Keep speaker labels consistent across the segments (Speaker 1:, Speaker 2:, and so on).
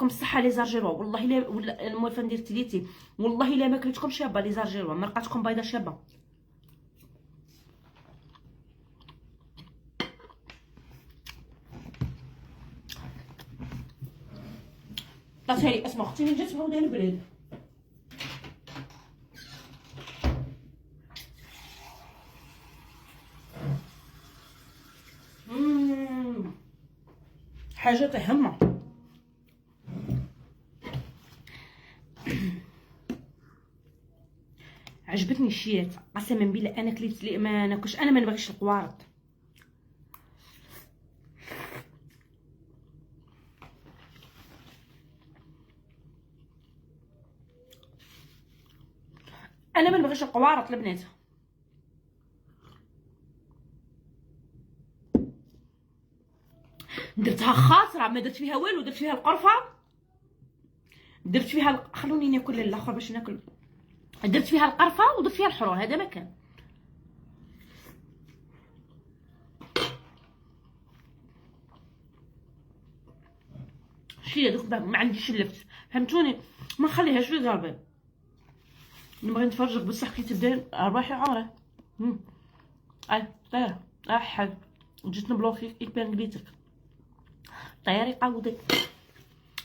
Speaker 1: يعطيكم الصحه لي زارجيروا. والله الا ولا الموالفه ندير تليتي، والله الا ما كلتكم شابه لي زارجيروا، مرقاتكم بيضه شابه. طلعت هي اسمع اختي من جات معوده البريد. حاجه تهمه. عجبتني الشيات قسما بالله. انا كليت لي ما ناكلش، انا ما نبغيش القوارض. انا ما نبغيش القوارض البنات. درتها خاطره، ما درت فيها والو، درت فيها القرفه، درت فيها خلوني ناكل الاخر باش ناكل. درت فيها القرفه ودرت فيها الحرور، هذا ما كان. شي دوك ما عنديش اللفت، فهمتوني؟ ما نخليهاش في قلبي، نبغي نتفرج بصح كي تبدا ارواحي عوره. طير حل جيت نبلوكي يبان قليتك طيري قاودك.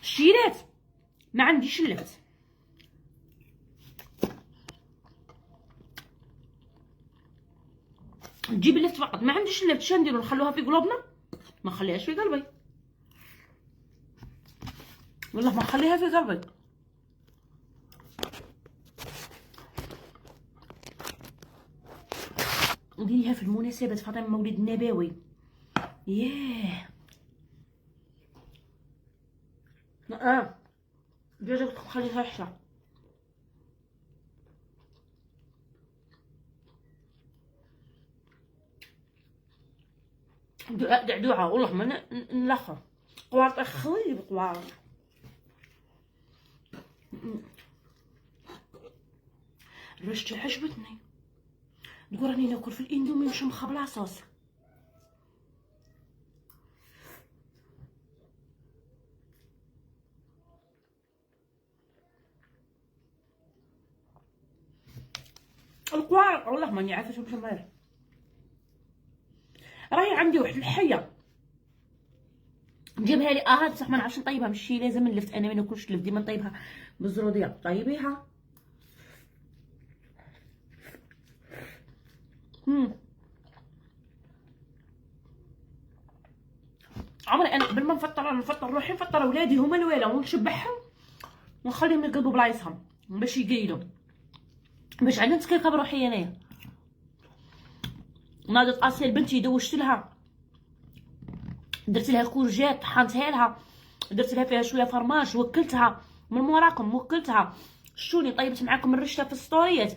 Speaker 1: الشيرات ما عنديش اللفت. تجيب اللفت فقط، ما عنديش اللفت. شنو نديرو؟ نخلوها في قلوبنا؟ ما نخليهاش في قلبي، والله ما نخليها في قلبي. نديريها في المناسبات، فاطمه مولد النبوي. ياه جوجك تخليها حشا. دعدوعه والله ما نلخر قوارط اخوي بقوارط. ريحتها عجبتني، تقول راني ناكل في الاندومي مشمخه بلا صوص. القوارط والله ماني عارفه شو باش ندير. راهي عندي واحد الحيه نجيبها لي بصح ما نعرفش نطيبها، ماشي لازم نلفت، انا ما ناكلش اللفت، ديما نطيبها بالزروديه. طيبيها عمري انا قبل ما نفطر روحي نفطر ولادي هما الوالا ونشبعهم ونخليهم يقلبوا بلايصهم باش يقيلوا، باش عندي نتكيكه بروحي انايا. ناضت اصيل بنتي دوشت لها، درت لها كورجات طحنتها لها، درت لها فيها شويه فرماج، وكلتها من موراكم وكلتها. شتوني طيبت معاكم الرشته في السطوريات،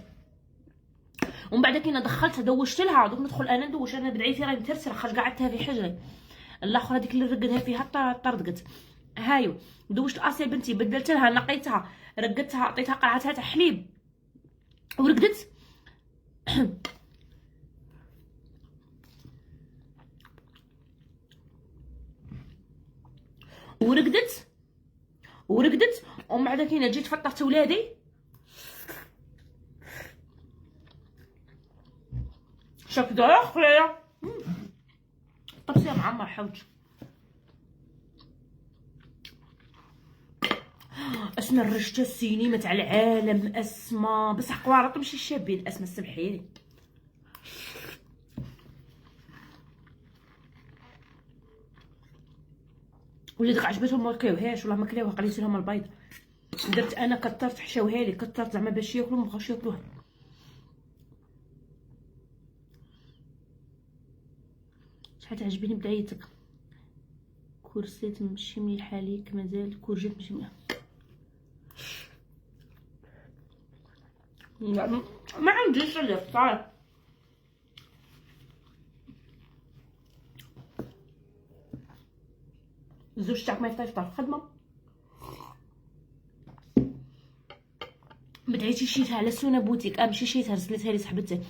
Speaker 1: ومن بعد كي دخلتها دوشت لها. دوك ندخل انا ندوش، انا بدعيتي راهي مترسره خرج قعدتها في حجري. الاخر هذيك اللي رقدها فيها طردقت. هايو دوشت اصيل بنتي، بدلت لها، نقيتها، رقدتها، عطيتها قرعتها تاع حليب ورقدت. ورقدت ومن بعد كي جيت فطرت ولادي. شاك داير خليا طبسي يا معمر حوج. اسمى الرشته السينما تاع العالم اسمى، بصح قوارط ماشي شابين اسمى، سمحيلي. وليدك عجبتهم ما كلاوهاش، والله ما كلاوها، قليت لهم البيض. درت انا كثرت حشاوها لي، كثرت زعما باش ياكلوا ما بغاوش ياكلوها. شحال تعجبني بدايتك. كرسيت ماشي مليحه ليك، مازال كورجيت ماشي مليحه. ما عنديش اللي صار. الزوج تاعك ما يفطر خدمه. بدعيتي شيتها على سونا بوتيك، ماشي شيتها رسلتها لي صاحبتي،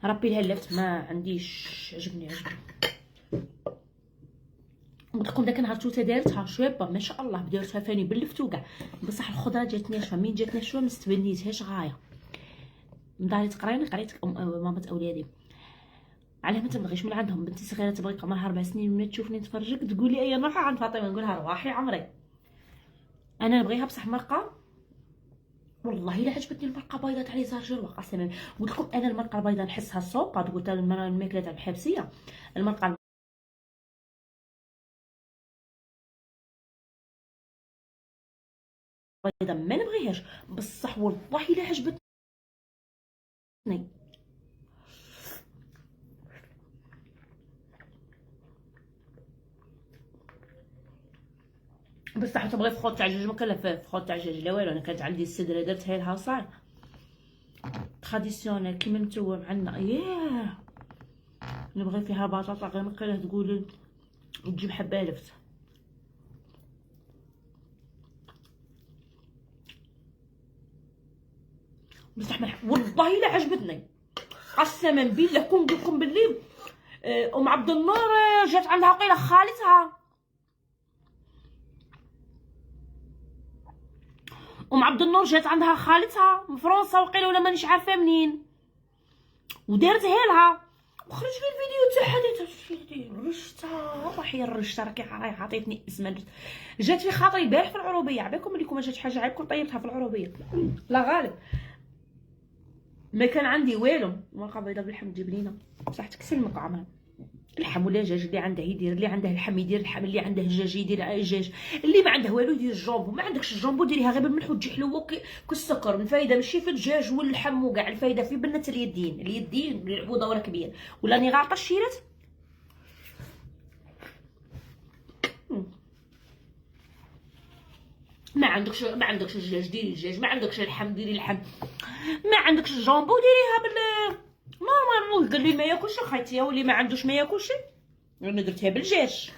Speaker 1: ربي لها اللفت ما عنديش. عجبني لكم داك النهار توته دارتها شابه ما شاء الله، دارتها فاني بلفتو كاع، بصح الخضره جات ناشفه. من جات ناشفه ما استبنيتهاش غايه. مداري تقريبا قريت ماما اولادي علاه ما تبغيش من عندهم. بنتي صغيره تبغي عمرها 4 سنين، ملي تشوفني نتفرجك تقول لي اي نروح عند فاطمه، نقولها رواحي عمري. انا نبغيها بصح مرقه والله الا عجبتني المرقه بيضه تاع لي زارجر وقسما قلت لكم انا المرقه البيضاء نحسها السوق. قلت الماكله تاع الحبسيه المرقه البيضاء ما نبغيهاش، بصح والله الا عجبتني. بصح تبغي فخوت تاع الدجاج ما كان لا فخوت تاع الدجاج لا والو. انا كانت عندي السدره درتها لها صاي تراديسيونيل كيما نتوما عندنا. ياه نبغي فيها بطاطا غير مقيله تقول تجيب حبه لفت. بصح والله الا عجبتني قسما بالله. كون نقول لكم باللي ام عبد النور جات عندها قيله خالتها، ام عبد النور جات عندها خالتها من فرنسا وقيله ولا مانيش عارفه منين، ودارتها لها وخرج لي الفيديو تاعها. درت الرشته روحي الرشته راكي عطيتني اسم. جات في خاطري البارح في العروبيه. عباكم اللي كون جات حاجه عيبكم طيبتها في العروبيه لا غالب. ما كان عندي والو. مرقه بيضاء باللحم تجيب لينا بصح تكسل المقعمه. اللحم ولا الدجاج اللي عنده يدير، اللي عنده اللحم يدير اللحم، اللي عنده الدجاج يدير الدجاج، اللي ما عنده والو يدير الجامبو. ما عندكش الجامبو ديريها غير بالملح وتجي حلوه كالسكر. الفايده ماشي في الدجاج واللحم وكاع، الفايده في بنه اليدين. اليدين يلعبوا دوره كبير. ولا راني غالطه الشيرات. ما عندكش الدجاج ديري الدجاج، ما عندكش اللحم ديري اللحم، ما عندكش الجامبو ديريها بال نورمالمون. قال لي ما ياكلش خايتي، واللي ما عندوش ما ياكلش. انا درتها بالدجاج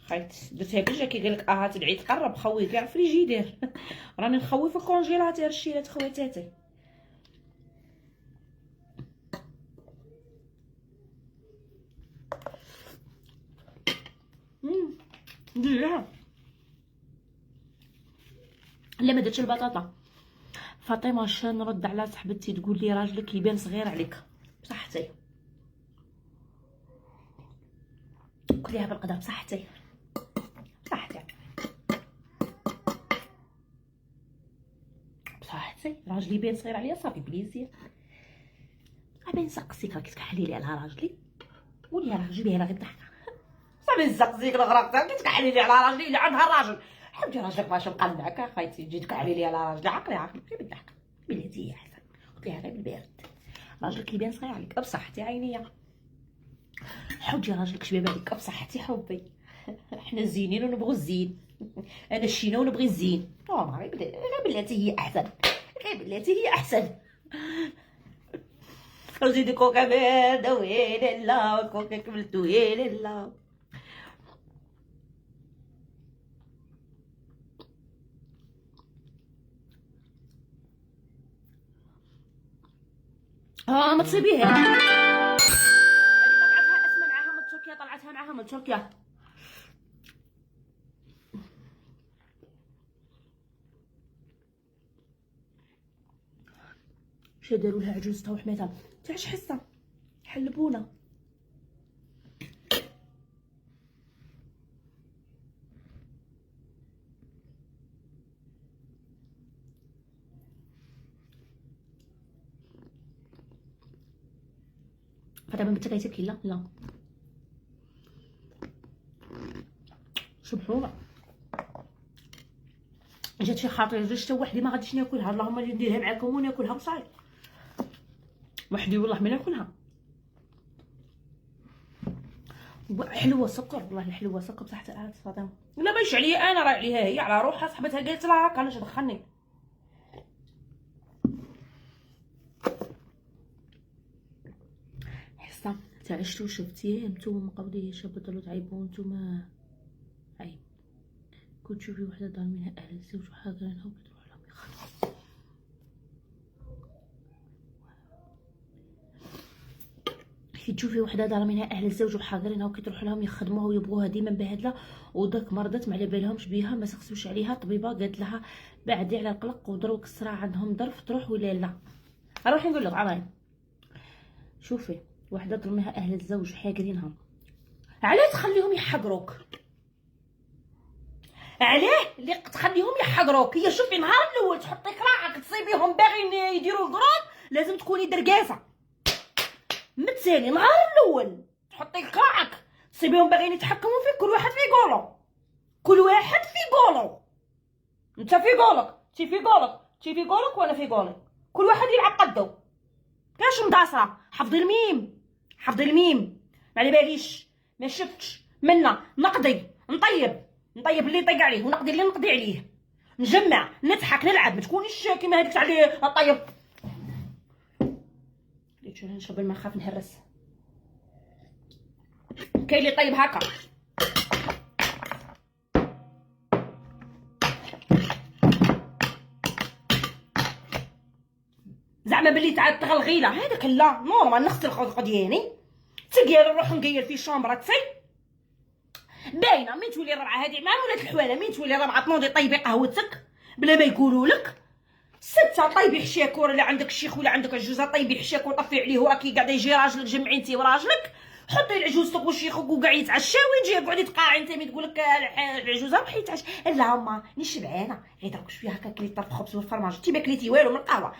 Speaker 1: خايت، درتها بالدجاج. كي قالك هات العيد قرب خوي كاع فريجيدير راني نخوي في الكونجيلاتير الشيرات خواتاتي. نديرها. لا ما درتش البطاطا. فاطمه اش نرد على صاحبتي تقول لي راجلك يبان صغير عليك بصحتي. كليها بالقدا بصحتي بصحتي. راجلي يبان صغير عليا صافي بليزير. غابي نسقسيك راكي تكحلي لي على راجلي. قولي راه جيبيها لها غير ضحكه صافي نسقسيك الغرق كي تكحلي لي على راجلي اللي عندها الراجل. حبيبتي راجلك واش مقلعك اخايتي تجي تكحلي لي على راجلي. عقلي غير بالضحك بلاتي هي احسن. قلت لها غير بالبارد راجلك يبان صغير عليك بصحتي عينيا. حوجي راجلك شباب عليك بصحتي حبي. حنا الزينين ونبغوا الزين. انا الشينه ونبغي الزين. غير بلاتي هي احسن، غير بلاتي هي احسن. وزيدي كوكا بارده ويلي لا كوكا كملت ويلي لا. ما تصيبيها هذه طلعتها اسماء معاها من تركيا، طلعتها معاها من تركيا. شا داروا لها عجوزتها وحماتها تاع حصه حلبونا. فدابا بنتك كيتاكل لا سبحوره. جات في خاطري زوج حتى وحدي ما غاديش ناكلها. اللهم نديرها معاكم وناكلها بصاي وحدي والله ما ناكلها. حلوه سكر والله حلوه سكر بصح تاع فاطمه. لا ماشي عليا انا راه عليها هي على روحها. صاحبتها قالت لها هاكا علاش دخلني. حصه تاع عشتو شفتيه نتوما مقابليه بطلوا تعيبوا نتوما عيب. كنت تشوفي وحده دار منها اهل الزوج وحاضرينها وكتروح لهم يخلص. تشوفي وحده دار منها اهل الزوج وحاضرينها وكيتروحوا لهم يخدموها ويبغوها ديما بهدله، وداك مرضت ما على بالهمش بيها، ما سقسوش عليها. طبيبه قالت لها بعدي على القلق ودروك الصراع عندهم ظرف تروح ولا لا. اروح نقول لك عمري شوفي وحده ظلمها اهل الزوج حاقرينها، علاه تخليهم يحقروك؟ علاه اللي تخليهم يحقروك؟ هي شوفي نهار الاول تحطي كراعك تصيبيهم باغيين يديروا القرون لازم تكوني درقاسه. مثالي نهار الاول تحطي كراعك تصيبيهم باغيين يتحكموا فيك، كل واحد في قولو، كل واحد في قولو. انت في قولك، تي في قولك، تي في قولك وانا في قولي، كل واحد يلعب قدو. كاش مداصره؟ حفظي الميم، حفظي الميم، ما على باليش، ما شفتش منا نقضي نطيب اللي يطيق عليه ونقضي اللي نقضي عليه، نجمع نضحك نلعب، ما تكونيش كيما هذيك تاع اللي طيب. ليت نشرب الماء خاف نهرس. كاين اللي طيب هكا زعما بلي تعاد تغلغيله، هذاك لا نورمال نغسل الخلق ديالي تقير نروح نقير في شومبرتي باينه. من تولي ربعه هذه مع ولات الحواله، من تولي ربعه تنوضي طيبي قهوتك بلا ما يقولوا لك. ستة طيبي حشاكور، الا عندك الشيخ ولا عندك عجوزه طيبي حشاكور طفي عليه وراكي قاعده يجي راجلك جمعي انت وراجلك، حطي لعجوزتك وشيخك وقاعد يتعشاو ويجي قعدي تقاعي انت مي تقول لك العجوزه روحي تعشى. لا ما ني شبعانه غير داك شويه هكا كليت طرف خبز والفرماج تي ما كليتي والو من القهوه.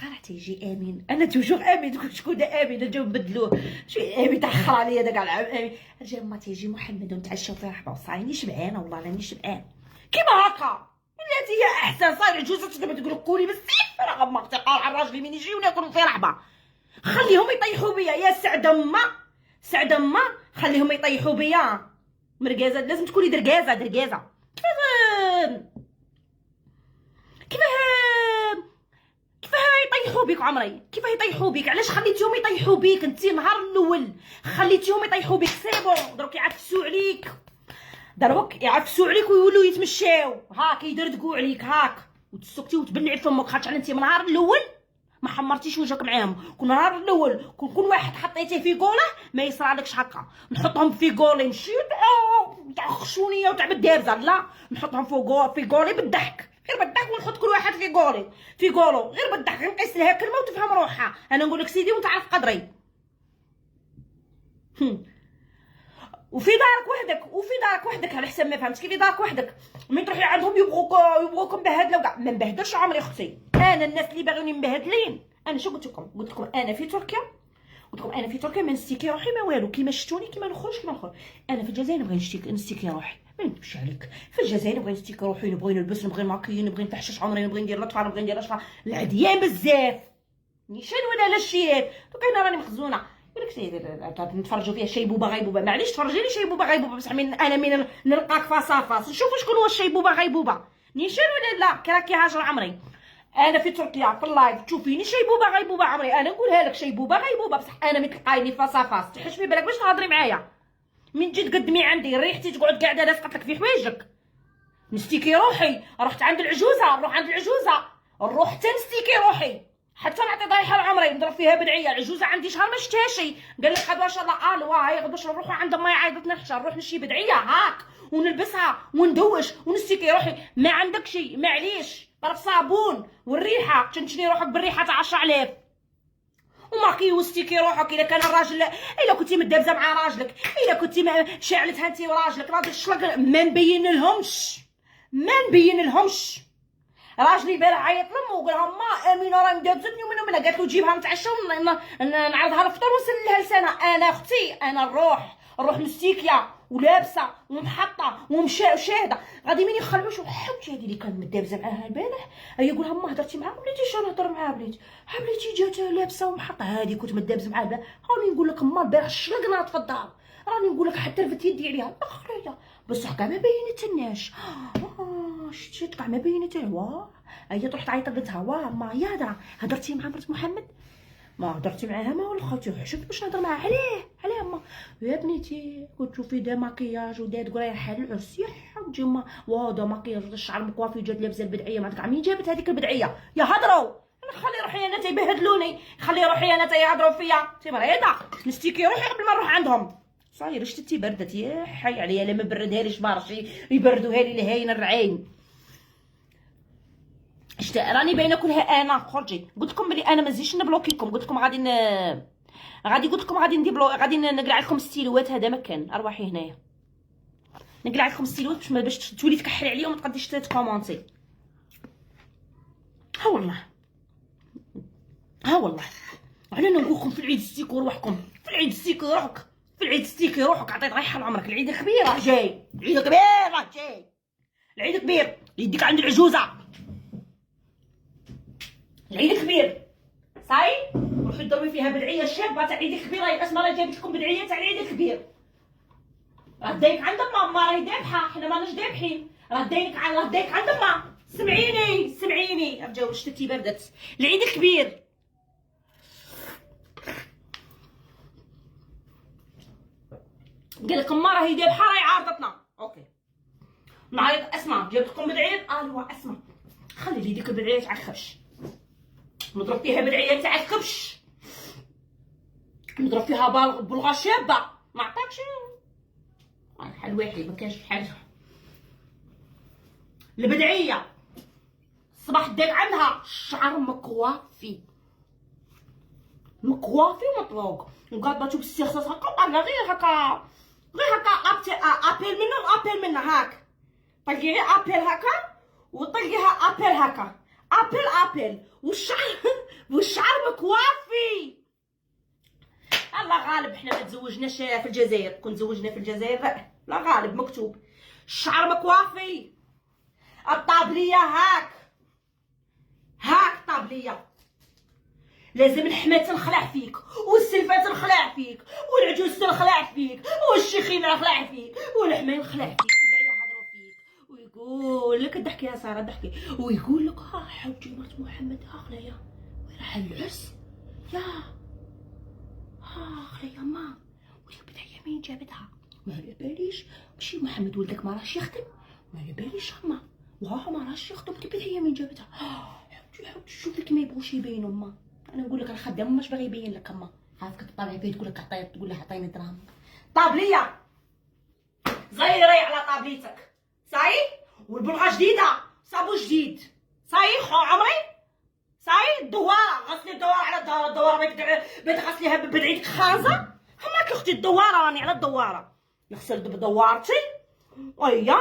Speaker 1: قالت يجي امين، انا توجور امين، شكون امين جاو نبدلوه شويه امين تاخر عليا داك العام امين. رجع ما تيجي محمد ونتعشاو في رحبه وصاي ني شبعانه والله راني شبعان كيما هكا. ولاتي هي احسن صاير عجوزه تقدر تقول لك كولي بالسيف راه ما قال على الراجل من يجي وناكلوا في رحبه. خليهم يطيحوا بيا يا سعد ما سعد ما، خليهم يطيحوا بيا. مرقازه لازم تكوني درقازه درقازه. كيفاه يطيحوا بيك عمري؟ كيفاه يطيحوا بيك؟ علاش خليتيهم يطيحوا بيك انت نهار الاول؟ خليتيهم يطيحوا بيك سيبون دروك يعفسوا عليك، دروك يعفسوا عليك ويولوا يتمشاو هاك يدردقوا عليك هاك وتسكتي وتبلعي فمك. خاطر انت من نهار الاول ما حمرتيش وجهك معاهم. كل نهار الاول كل واحد حطيتيه في قوله ما يصرالكش هكا. نحطهم في قولي نمشيو تاع خشونيه وتاع بالدارزه، لا نحطهم في قولي بالضحك، غير بالضحك ونحط كل واحد في قولي في قولو غير بالضحك، نقيس لها كلمه وتفهم روحها. انا نقول لك سيدي وتعرف قدري. وفي دارك وحدك على حسب ما فهمت كيف دارك وحدك. من تروحي عندهم يبغوكم بهدله وكاع ما نبهدلش عمري اختي. انا الناس اللي باغيوني مبهدلين انا شو قلت لكم انا في تركيا، قلت لكم انا في تركيا ما نستيكي روحي ما والو، كيما شفتوني كيما نخرج كيما نخرج. انا في الجزائر نبغي نستيكي روحي ما نكذبش عليك، في الجزائر نبغي نستيكي روحي، نبغي نلبس، نبغي نماكي، نبغي نفحشش عمري، نبغي ندير لطفه، نبغي ندير اشفار العديان بزاف نيشان ولا لا شيات. دوك انا راني مخزونه يقولك سيدي نتفرجوا فيها شيبوبه غيبوبه، معليش تفرجي لي شيبوبه غيبوبه بصح انا من نلقاك فاصافاس نشوف شكون هو الشيبوبه غيبوبه نيشان ولا لا. كراكي هاجر عمري انا في تركيا في اللايف تشوفيني شيبوبه غيبوبه عمري، انا نقولها لك شيبوبه غيبوبه بصح انا ملي تلقايني فاصافاس تحش في بالك باش تهضري معايا. من جيت قدمي عندي ريحتي تقعد قاعده لاصقت لك في حوايجك. نستيكي روحي، رحت عند العجوزه، نروح عند العجوزه، نروح حتى نستيكي روحي، حتى نعطي ضايحه لعمري نضرب فيها بدعيه. العجوزه عندي شهر ما شتاشي، قال لك غدوه ان شاء الله الوا هاي غدوه نروحوا عند ما يعيطت نحشى نروح نشي بدعيه هاك ونلبسها وندوش ونستيكي روحي. ما عندك شي معليش طرف صابون والريحه تنشني روحك بالريحه تاع 10000 وماكي وستيكي روحك. الا كان الراجل الا كنتي مدابزه مع راجلك، الا كنتي شاعلتها انت وراجلك راجل الشلق ما نبين لهمش. راجلي البارح عيط لامو وقال لها ما امينه راه مدابزتني ومن قالت له جيبها نتعشى نعرضها الفطور ونسللها لسانها. انا اختي انا نروح مستيكيه ولابسه ومحطه وشاهده غادي مين يخلعوش وحوتي هذه اللي كانت مدابزه معاها البارح. هي يقولها ما هضرتي معاها بليتي شنو نهضر معاها بليتي جات لابسه ومحطه هذه كنت مدابزه معاها البارح. راني نقول لك ما البارح شلقنا في الدار، راني نقول لك حتى رفت يدي عليها اخريا بصح كاع ما بينتلناش. شتي كاع ما بينتلها واه هي تروح تعيط لبنتها واه ما يا هضرتي مع مرت محمد؟ ما هضرتي معاها ما ولا خاطي حشمت باش نهضر معاها علاه ما يا بنيتي كنت تشوفي دا ماكياج ودات رايحه للعرس يا وتجي ما واه دا ماكياج الشعر مكوافي جات لابسه البدعيه ما عرفت مين جابت هذيك البدعيه يا هضروا. خلي روحي انا تيبهدلوني، خلي روحي انا تيهضروا فيا، تي مريضه نشتكي روحي قبل ما نروح عندهم. صاير شتي بردت يا حي عليا، لا ما بردها ليش بارشي يبردوها لي الهاين الرعين. راني باينه كلها انا. خرجي قلت لكم بلي انا ما نزيدش نبلوكيكم، قلت لكم قلت لكم غادي ندير غادي نقلع لكم الستيلوات. هذا مكان ارواحي هنايا نقلع لكم الستيلوات باش تولي تكحلي عليا وما تقديش تكومونتي. ها والله ها والله على نقول لكم في العيد ستيكو روحكم، في العيد ستيكي روحك، في العيد ستيكي روحك. عطيت رايحه لعمرك. العيد الكبير راه جاي، العيد الكبير راه جاي، العيد الكبير يديك عند العجوزه. العيد الكبير صاي روحوا ضربوا فيها بدعيه شابه تاع العيد الكبير. راهي الاسماء راه جابت لكم بدعيه تاع العيد الكبير. راه دايك عند ماما، راهي ذابحه، حنا ماناش ذابحين. راه دايك عند ماما. سمعيني سمعيني رجاو شتي بردت. العيد الكبير قال لكم ما راهي ذابحه، راهي عارضتنا. اوكي نعيط اسمع جابت لكم بدعيه. هو اسمع خلي لي ديك البدعيه تاع الكبش، نضرب فيها بدعيه تاع الكبش، نضرب فيها بلغه شابه. ما عطاكش حل واحد ما كانش بحال البدعيه. الصباح داك عندها الشعر مكوافي ومطروق وقاطباتو بالسيخصاص هكا طالعه غير هكا ابيل منه هاك. طلقي غير ابيل هكا وطلقيها ابيل هكا ابيل والشعر مكوافي. الله غالب حنا ما تزوجناش في الجزائر. كون تزوجنا في الجزائر لا غالب مكتوب الشعر مكوافي. الطابليه هاك طابليه. لازم الحماه تنخلع فيك والسلفه تنخلع فيك والعجوز تنخلع فيك والشيخين تنخلع فيك والحماه ينخلع فيك وكاع يهضروا فيك ويقول لك ضحكي يا ساره ضحكي ويقول لك حوتي مرت محمد خلايا وين راح العرس يا خلايا ما ولي بدايه مين جابتها ما على باليش. ماشي محمد ولدك ما راهش يخدم ما على باليش ما ما راهش يخدم. كيف هي مين جابتها حوتي شوف لك ما يبغوش يبينوا ما. انا نقول لك الخدام ماش باغي يبين لك اما عافاك تطلعي فيه تقول لك تقول لها عطيني دراهم. طابليه صغيري على طابليتك صاي والبلغه جديده صابو جديد صاي خو عمري صاي الدواره غسلي الدواره على الدواره بتغسليها بدعيتك خازه. هماك اختي الدواره راني على الدواره نغسل بدوارتي ويا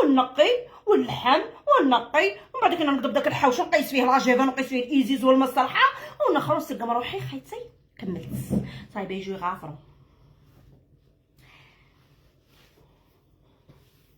Speaker 1: ونقي واللحم ونقي ومن بعد كنا نقلب داك الحوشه نقيس فيه لاجيفا نقيس فيه الايزيز والمصلحه ونخرج نسقم روحي خيتي كملت صايبه يجيو يغافروا.